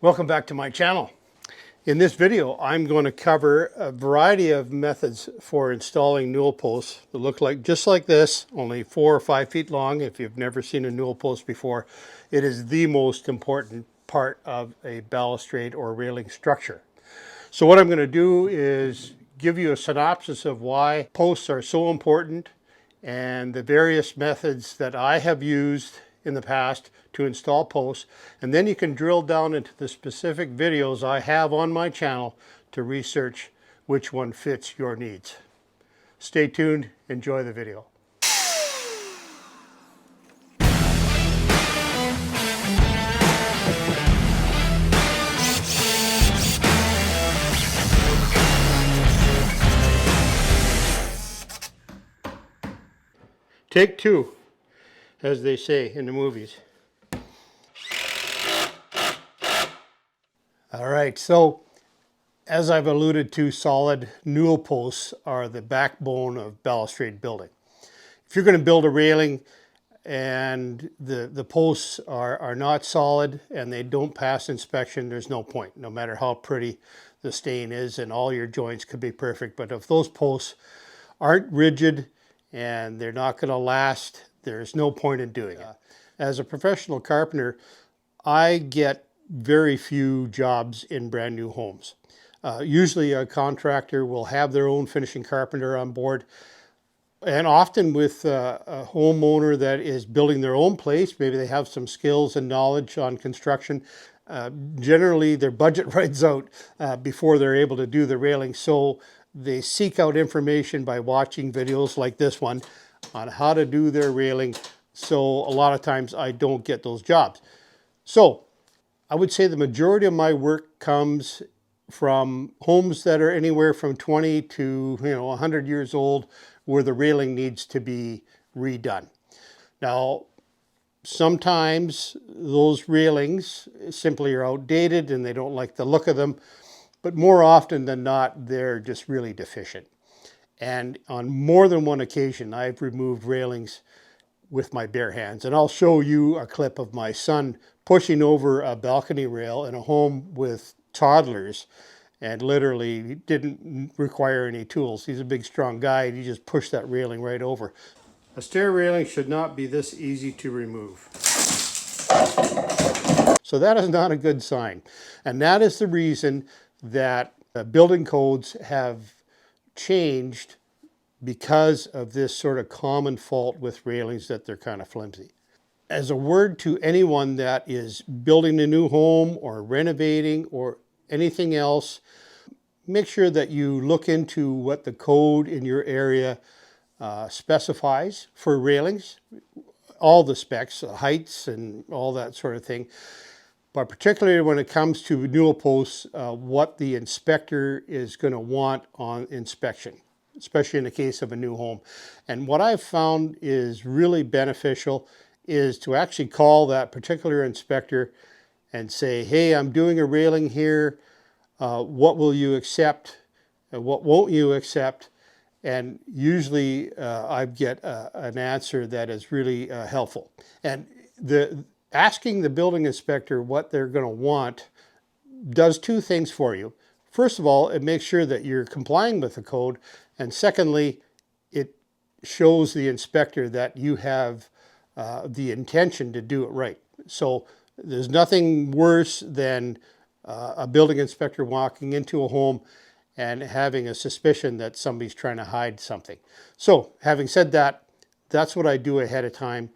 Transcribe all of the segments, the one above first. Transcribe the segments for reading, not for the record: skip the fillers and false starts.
Welcome back to my channel. In this video, I'm going to cover a variety of methods for installing newel posts that look like just like this, only 4 or 5 feet long. If you've never seen a newel post before, it is the most important part of a balustrade or railing structure. So what I'm going to do is give you a synopsis of why posts are so important and the various methods that I have used in the past to install posts, and then you can drill down into the specific videos I have on my channel to research which one fits your needs. Stay tuned, enjoy the video. Take two, as they say in the movies. All right, so as I've alluded to, solid newel posts are the backbone of balustrade building. If you're going to build a railing and the posts are not solid and they don't pass inspection, there's no point, no matter how pretty the stain is, and all your joints could be perfect. But if those posts aren't rigid and they're not going to last, there's no point in doing it. As a professional carpenter, I get very few jobs in brand new homes. Usually a contractor will have their own finishing carpenter on board, and often with a homeowner that is building their own place, maybe they have some skills and knowledge on construction. Generally their budget runs out before they're able to do the railing, so they seek out information by watching videos like this one on how to do their railing. So a lot of times I don't get those jobs. So I would say the majority of my work comes from homes that are anywhere from 20 to 100 years old, where the railing needs to be redone. Now, sometimes those railings simply are outdated and they don't like the look of them, but more often than not, they're just really deficient. And on more than one occasion, I've removed railings with my bare hands. And I'll show you a clip of my son pushing over a balcony rail in a home with toddlers, and literally didn't require any tools. He's a big, strong guy, and he just pushed that railing right over. A stair railing should not be this easy to remove. So that is not a good sign. And that is the reason that building codes have changed, because of this sort of common fault with railings, that they're kind of flimsy. As a word to anyone that is building a new home or renovating or anything else, make sure that you look into what the code in your area specifies for railings, all the specs, heights and all that sort of thing. But particularly when it comes to newel posts, what the inspector is going to want on inspection, especially in the case of a new home. And what I've found is really beneficial is to actually call that particular inspector and say, hey, I'm doing a railing here. What will you accept? What won't you accept? And usually I get an answer that is really helpful. And asking the building inspector what they're going to want does two things for you. First of all, it makes sure that you're complying with the code. And secondly, it shows the inspector that you have the intention to do it right. So there's nothing worse than a building inspector walking into a home and having a suspicion that somebody's trying to hide something. So having said that, that's what I do ahead of time,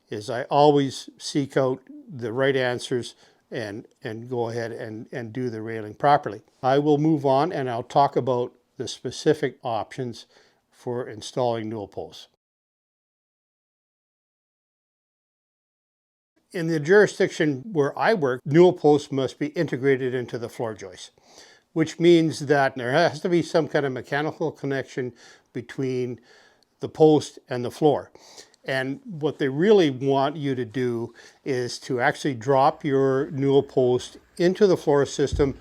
is I always seek out the right answers and go ahead and do the railing properly. I will move on and I'll talk about the specific options for installing newel posts. In the jurisdiction where I work, newel posts must be integrated into the floor joist, which means that there has to be some kind of mechanical connection between the post and the floor. And what they really want you to do is to actually drop your newel post into the floor system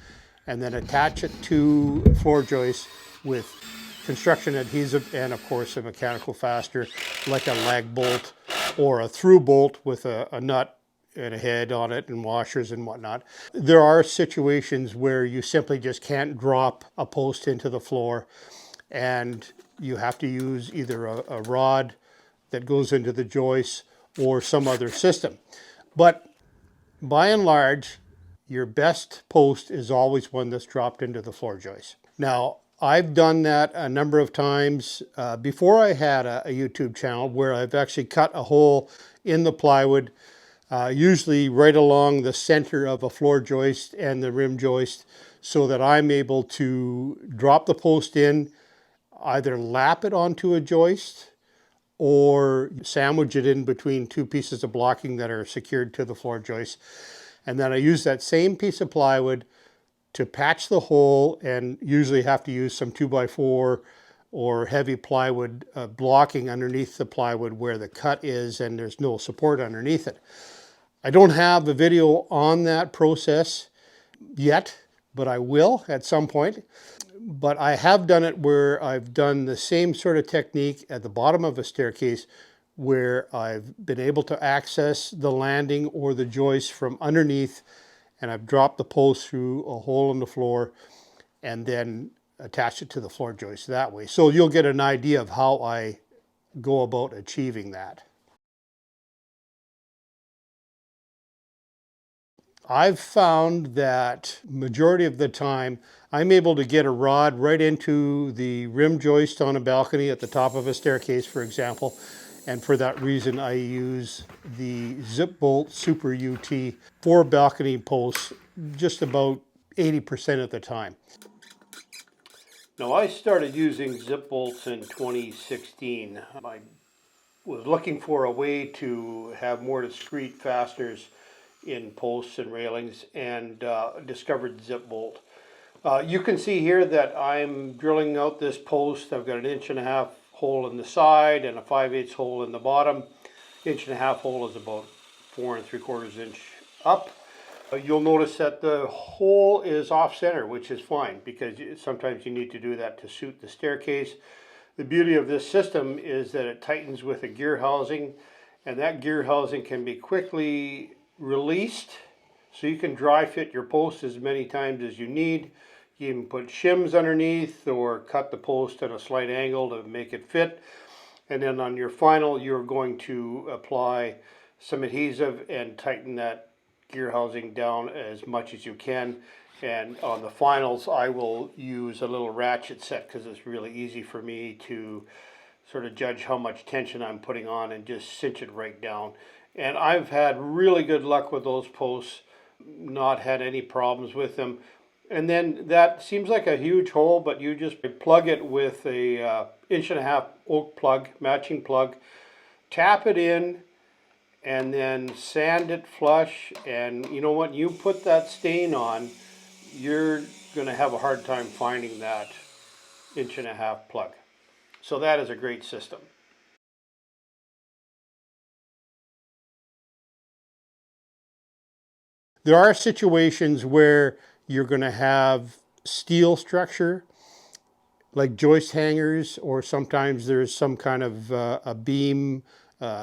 and then attach it to floor joist with construction adhesive and of course a mechanical fastener like a lag bolt or a through bolt with a nut and a head on it and washers and whatnot. There are situations where you simply just can't drop a post into the floor, and you have to use either a rod that goes into the joist or some other system. But by and large, your best post is always one that's dropped into the floor joist. Now, I've done that a number of times before I had a YouTube channel, where I've actually cut a hole in the plywood, usually right along the center of a floor joist and the rim joist, so that I'm able to drop the post in, either lap it onto a joist or sandwich it in between two pieces of blocking that are secured to the floor joist. And then I use that same piece of plywood to patch the hole, and usually have to use some 2x4 or heavy plywood blocking underneath the plywood where the cut is and there's no support underneath it. I don't have a video on that process yet, but I will at some point. But I have done it where I've done the same sort of technique at the bottom of a staircase, where I've been able to access the landing or the joist from underneath, and I've dropped the post through a hole in the floor and then attached it to the floor joist that way. So you'll get an idea of how I go about achieving that. I've found that majority of the time I'm able to get a rod right into the rim joist on a balcony at the top of a staircase, for example. And for that reason, I use the Zipbolt Super UT for balcony posts just about 80% of the time. Now, I started using Zipbolts in 2016. I was looking for a way to have more discreet fasteners in posts and railings, and discovered Zipbolt. You can see here that I'm drilling out this post. I've got an 1.5 inch hole in the side and a 5/8 hole in the bottom. 1.5 inch hole is about 4 3/4 inch up. You'll notice that the hole is off center, which is fine, because sometimes you need to do that to suit the staircase. The beauty of this system is that it tightens with a gear housing, and that gear housing can be quickly released, so you can dry fit your post as many times as you need. You can put shims underneath or cut the post at a slight angle to make it fit. And then on your final, you're going to apply some adhesive and tighten that gear housing down as much as you can. And on the finals, I will use a little ratchet set, because it's really easy for me to sort of judge how much tension I'm putting on and just cinch it right down. And I've had really good luck with those posts, not had any problems with them. And then that seems like a huge hole, but you just plug it with a 1.5 inch oak plug, matching plug, tap it in, and then sand it flush. And you know what, you put that stain on, you're going to have a hard time finding that 1.5 inch plug. So that is a great system. There are situations where you're going to have steel structure, like joist hangers, or sometimes there's some kind of a beam,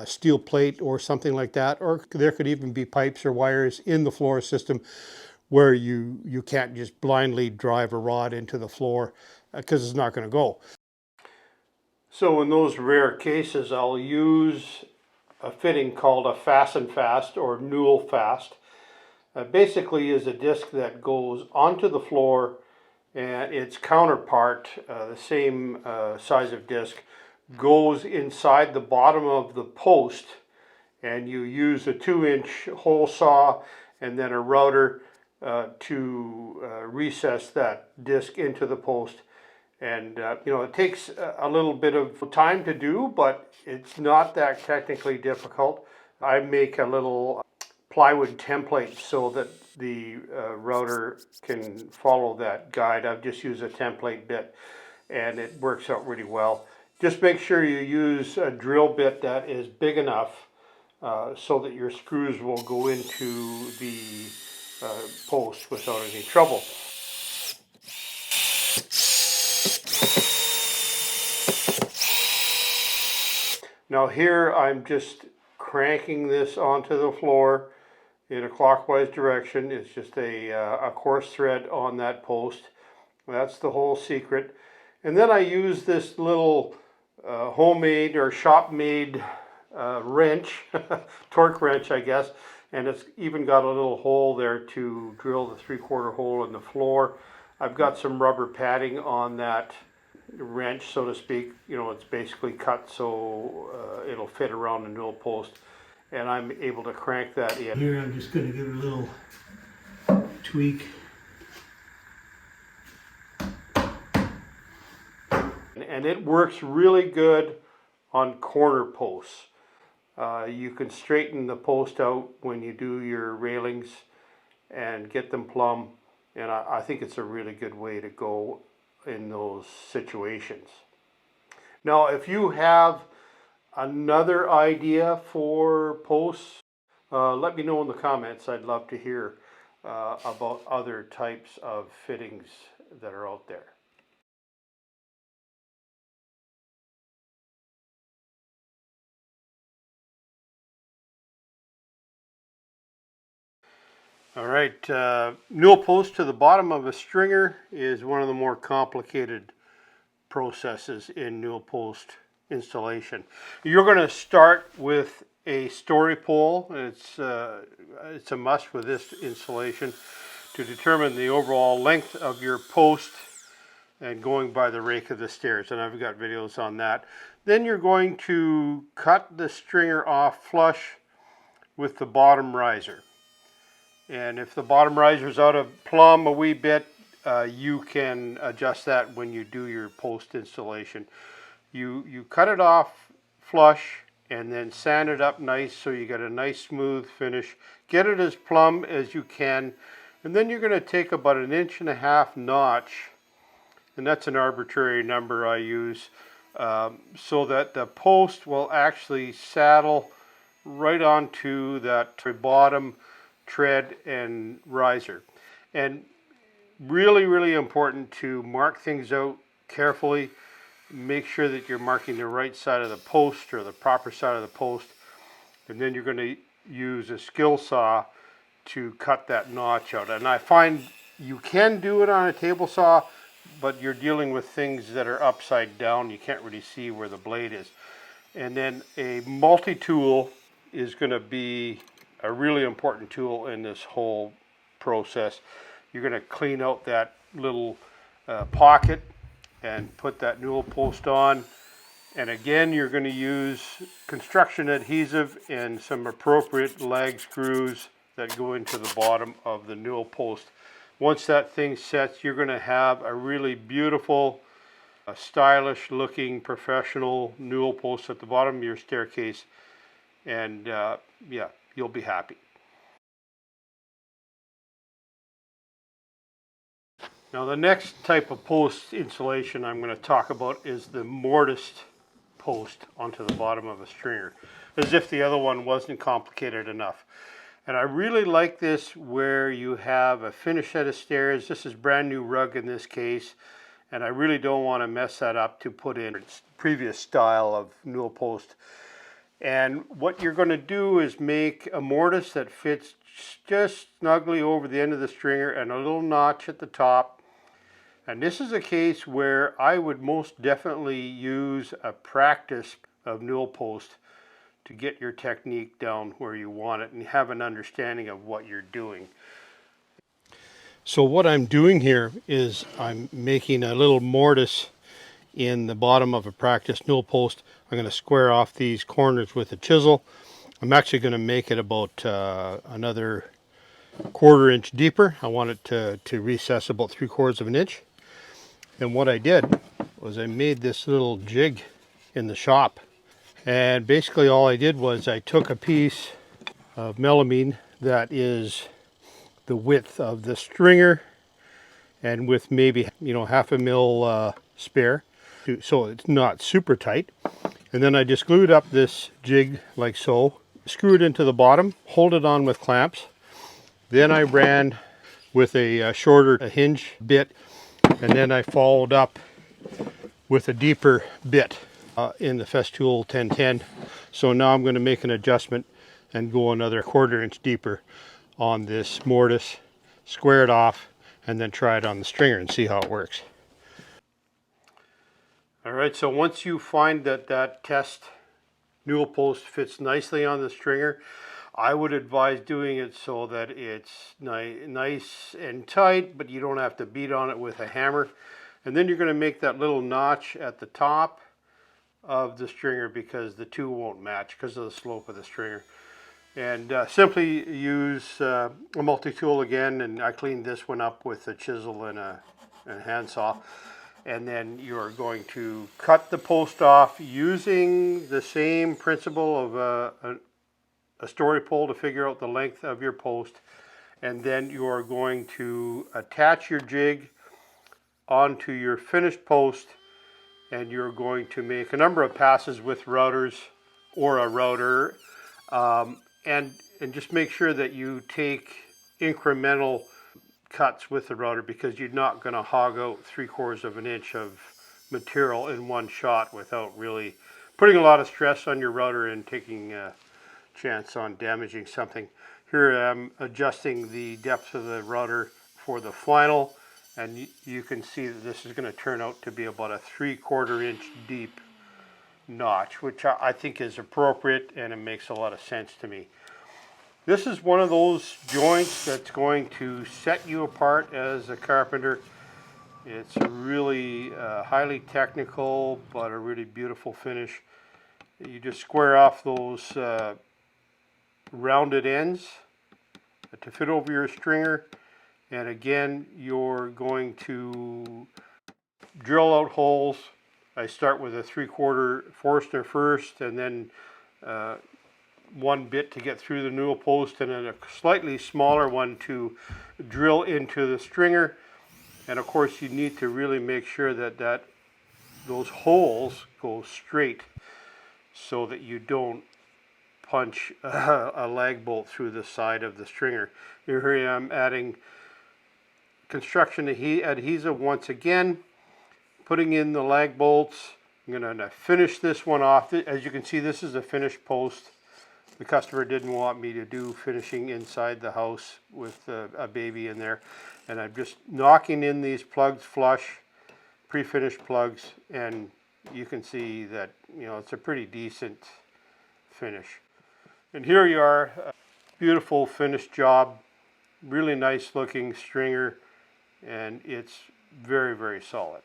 steel plate or something like that, or there could even be pipes or wires in the floor system where you can't just blindly drive a rod into the floor, because it's not going to go. So in those rare cases, I'll use a fitting called a Fas-N-Fast or Newel Fast. Basically is a disc that goes onto the floor, and its counterpart, the same size of disc, goes inside the bottom of the post, and you use a 2-inch hole saw and then a router to recess that disc into the post. And you know, it takes a little bit of time to do, but it's not that technically difficult. I make a little plywood template so that the router can follow that guide. I've just used a template bit, and it works out really well. Just make sure you use a drill bit that is big enough so that your screws will go into the post without any trouble. Now here I'm just cranking this onto the floor in a clockwise direction. It's just a coarse thread on that post. That's the whole secret. And then I use this little homemade or shop-made wrench, torque wrench, I guess, and it's even got a little hole there to drill the 3/4 hole in the floor. I've got some rubber padding on that wrench, so to speak. You know, it's basically cut so it'll fit around the newel post, and I'm able to crank that in. Here I'm just going to give it a little tweak. And it works really good on corner posts. You can straighten the post out when you do your railings and get them plumb, and I think it's a really good way to go in those situations. Now, if you have another idea for posts, let me know in the comments. I'd love to hear about other types of fittings that are out there. All right, newel post to the bottom of a stringer is one of the more complicated processes in newel post installation. You're going to start with a story pole. It's a must with this installation to determine the overall length of your post and going by the rake of the stairs, and I've got videos on that. Then you're going to cut the stringer off flush with the bottom riser. And if the bottom riser is out of plumb a wee bit, you can adjust that when you do your post installation. You cut it off flush and then sand it up nice so you get a nice smooth finish. Get it as plumb as you can, and then you're going to take about 1.5 inch notch, and that's an arbitrary number I use, so that the post will actually saddle right onto that bottom tread and riser. And really important to mark things out carefully. Make sure that you're marking the right side of the post or the proper side of the post, and then you're going to use a skill saw to cut that notch out. And I find you can do it on a table saw, but you're dealing with things that are upside down. You can't really see where the blade is. And then a multi-tool is going to be a really important tool in this whole process. You're going to clean out that little pocket and put that newel post on. And again, you're going to use construction adhesive and some appropriate lag screws that go into the bottom of the newel post. Once that thing sets, you're going to have a really beautiful, stylish looking professional newel post at the bottom of your staircase. And yeah, you'll be happy. Now the next type of post installation I'm going to talk about is the mortised post onto the bottom of a stringer, as if the other one wasn't complicated enough. And I really like this where you have a finished set of stairs. This is brand new rug in this case, and I really don't want to mess that up to put in its previous style of newel post. And what you're going to do is make a mortise that fits just snugly over the end of the stringer and a little notch at the top. And this is a case where I would most definitely use a practice of newel post to get your technique down where you want it and have an understanding of what you're doing. So what I'm doing here is I'm making a little mortise in the bottom of a practice newel post. I'm going to square off these corners with a chisel. I'm actually going to make it about another 1/4 inch deeper. I want it to recess about 3/4 of an inch. And what I did was I made this little jig in the shop. And basically all I did was I took a piece of melamine that is the width of the stringer, and with maybe 1/2 mil spare, so it's not super tight. And then I just glued up this jig like so, screw it into the bottom, hold it on with clamps. Then I ran with a shorter hinge bit, and then I followed up with a deeper bit in the Festool 1010. So now I'm going to make an adjustment and go another 1/4 inch deeper. on this mortise, square it off, and then try it on the stringer and see how it works. All right, so once you find that that test Newel post fits nicely on the stringer, I would advise doing it so that it's nice and tight, but you don't have to beat on it with a hammer. And then you're going to make that little notch at the top of the stringer because the two won't match because of the slope of the stringer. And simply use a multi-tool again, and I cleaned this one up with a chisel and a handsaw. And then you're going to cut the post off using the same principle of a story pole to figure out the length of your post. And then you are going to attach your jig onto your finished post, and you're going to make a number of passes with routers or a router, and just make sure that you take incremental cuts with the router, because you're not going to hog out 3/4 of an inch of material in one shot without really putting a lot of stress on your router and taking a chance on damaging something. Here I'm adjusting the depth of the router for the final, and you can see that this is going to turn out to be about a 3/4 inch deep notch, which I think is appropriate, and it makes a lot of sense to me. This is one of those joints that's going to set you apart as a carpenter. It's really highly technical, but a really beautiful finish. You just square off those rounded ends to fit over your stringer, and again you're going to drill out holes. I start with a 3/4 Forstner first, and then one bit to get through the Newel post, and then a slightly smaller one to drill into the stringer. And of course you need to really make sure that those holes go straight so that you don't punch a lag bolt through the side of the stringer. Here I am adding construction adhesive once again, putting in the lag bolts. I'm going to finish this one off. As you can see, this is a finished post. The customer didn't want me to do finishing inside the house with a baby in there. And I'm just knocking in these plugs flush, pre-finished plugs, and you can see that, you know, it's a pretty decent finish. And here you are, beautiful finished job, really nice looking stringer, and it's very, very solid.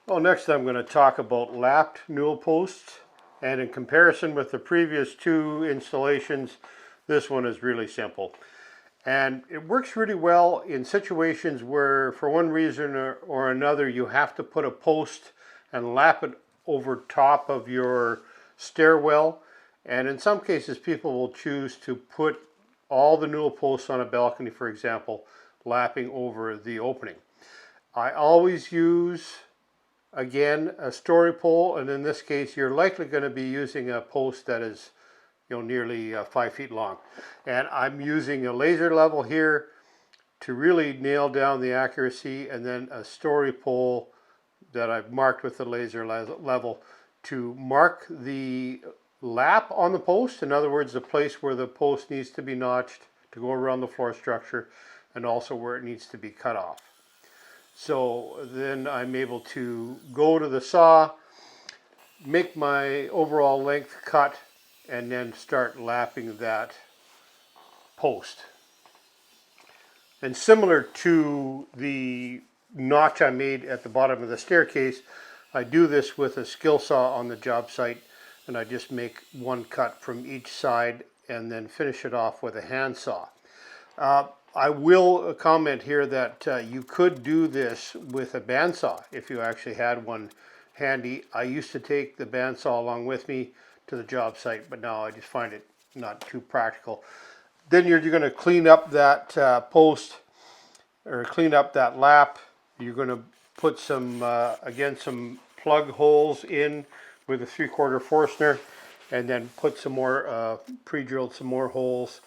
Well, next I'm going to talk about lapped Newel posts, and in comparison with the previous two installations, this one is really simple. And it works really well in situations where, for one reason or another, you have to put a post and lap it over top of your stairwell. And in some cases, people will choose to put all the Newel posts on a balcony, for example, lapping over the opening. I always use, again, a story pole, and in this case you're likely going to be using a post that is, you know, nearly 5 feet long. And I'm using a laser level here to really nail down the accuracy, and then a story pole that I've marked with the laser level to mark the lap on the post. In other words, the place where the post needs to be notched to go around the floor structure, and also where it needs to be cut off. So then I'm able to go to the saw, make my overall length cut, and then start lapping that post. And similar to the notch I made at the bottom of the staircase, I do this with a skill saw on the job site, and I just make one cut from each side and then finish it off with a handsaw. I will comment here that you could do this with a bandsaw if you actually had one handy. I used to take the bandsaw along with me to the job site, but now I just find it not too practical. Then you're going to clean up that post, or clean up that lap. You're going to put some, again, some plug holes in with a 3/4 Forstner, and then put some more, pre-drilled some more holes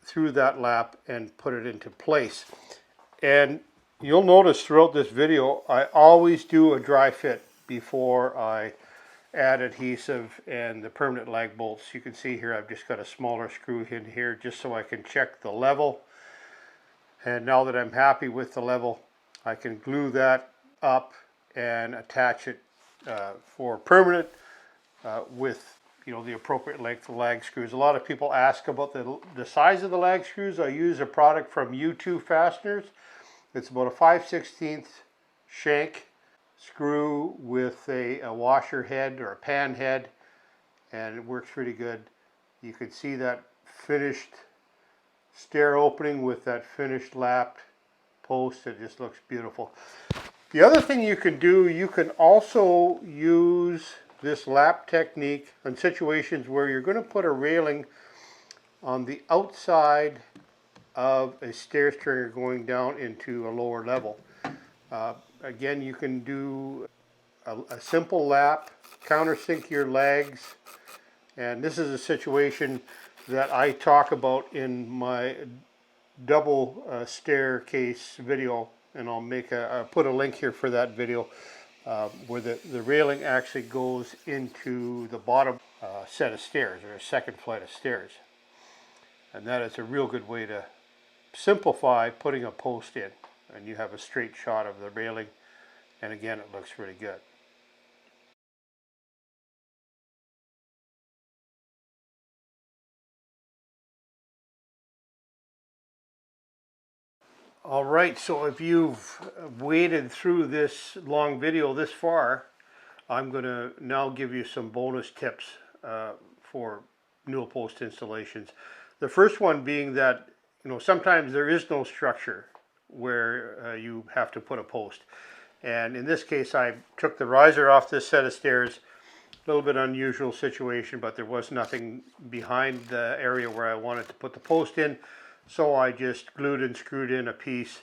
through that lap and put it into place. And You'll notice throughout this video, I always do a dry fit before I add adhesive and the permanent lag bolts. You can see here I've just got a smaller screw in here just so I can check the level. And now that I'm happy with the level, I can glue that up and attach it for permanent with the appropriate length of lag screws. A lot of people ask about the size of the lag screws. I use a product from U2 Fasteners. It's about a 5/16 shank screw with a washer head or a pan head, and it works pretty good. You can see that finished stair opening with that finished lapped post. It just looks beautiful. The other thing you can do, you can also use this lap technique in situations where you're going to put a railing on the outside of a stair stringer going down into a lower level. Again, you can do a simple lap, countersink your legs, and this is a situation that I talk about in my double staircase video, and I'll put a link here for that video where the railing actually goes into the bottom set of stairs, or a second flight of stairs. And that is a real good way to simplify putting a post in, and you have a straight shot of the railing, and again it looks really good. All right, so if you've waded through this long video this far, I'm going to now give you some bonus tips for Newel Post installations. The first one being that sometimes there is no structure where you have to put a post. And in this case, I took the riser off this set of stairs. A little bit unusual situation, but there was nothing behind the area where I wanted to put the post in. So I just glued and screwed in a piece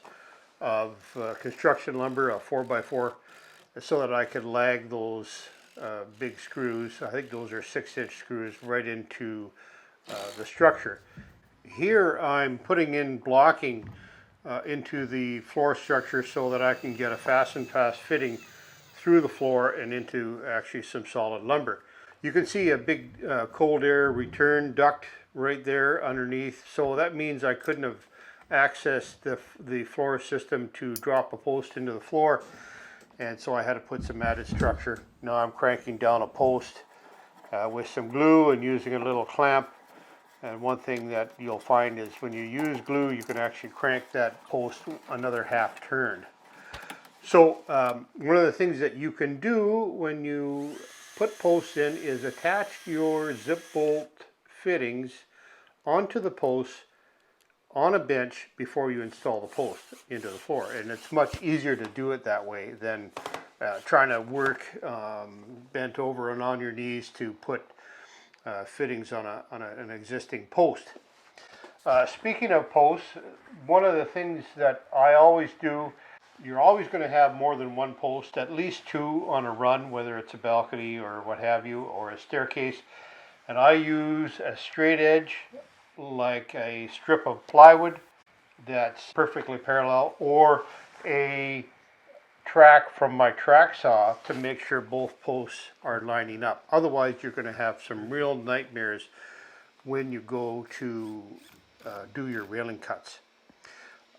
of construction lumber, a 4x4, so that I could lag those big screws. I think those are 6-inch screws right into the structure. Here I'm putting in blocking into the floor structure so that I can get a Fas-N-Fast fitting through the floor and into actually some solid lumber. You can see a big cold air return duct right there underneath, so that means I couldn't have accessed the floor system to drop a post into the floor, and so I had to put some added structure. Now I'm cranking down a post with some glue and using a little clamp. And one thing that you'll find is when you use glue, you can actually crank that post another half turn. So one of the things that you can do when you put posts in is attach your Zipbolt fittings onto the posts on a bench before you install the post into the floor. And it's much easier to do it that way than trying to work bent over and on your knees to put fittings on an existing post. Speaking of posts, one of the things that I always do, you're always going to have more than one post, at least two on a run, whether it's a balcony or what have you, or a staircase. And I use a straight edge, like a strip of plywood that's perfectly parallel, or a track from my track saw to make sure both posts are lining up. Otherwise, you're going to have some real nightmares when you go to do your railing cuts.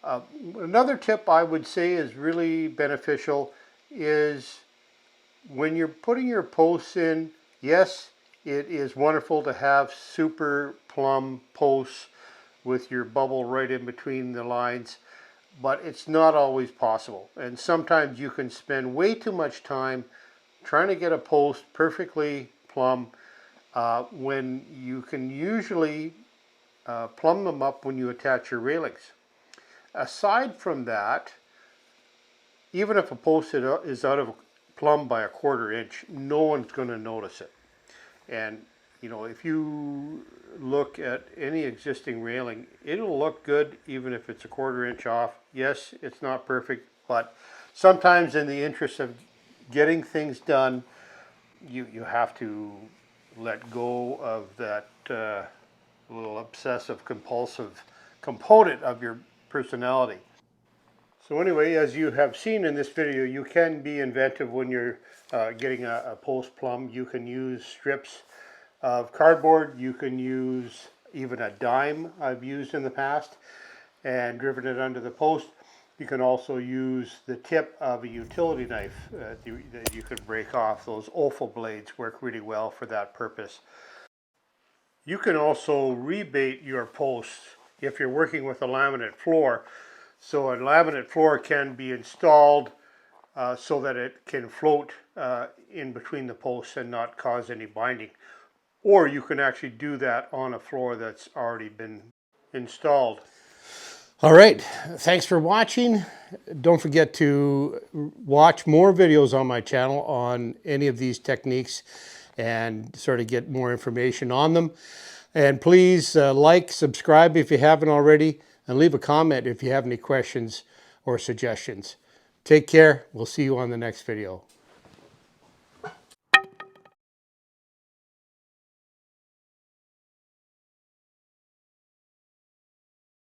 Another tip I would say is really beneficial is when you're putting your posts in, yes, it is wonderful to have super plumb posts with your bubble right in between the lines, but it's not always possible. And sometimes you can spend way too much time trying to get a post perfectly plumb when you can usually plumb them up when you attach your railings. Aside from that, even if a post is out of plumb by a 1/4 inch, no one's going to notice it. And if you look at any existing railing, it'll look good even if it's a 1/4 inch off. Yes, it's not perfect, but sometimes in the interest of getting things done, you have to let go of that little obsessive compulsive component of your personality. So anyway, as you have seen in this video, you can be inventive when you're getting a post plumbed. You can use strips of cardboard. You can use even a dime I've used in the past and driven it under the post. You can also use the tip of a utility knife that you could break off. Those offal blades work really well for that purpose. You can also rebate your posts if you're working with a laminate floor. So a laminate floor can be installed so that it can float in between the posts and not cause any binding. Or you can actually do that on a floor that's already been installed. All right, thanks for watching. Don't forget to watch more videos on my channel on any of these techniques and sort of get more information on them. And please like, subscribe if you haven't already, and leave a comment if you have any questions or suggestions. Take care. We'll see you on the next video.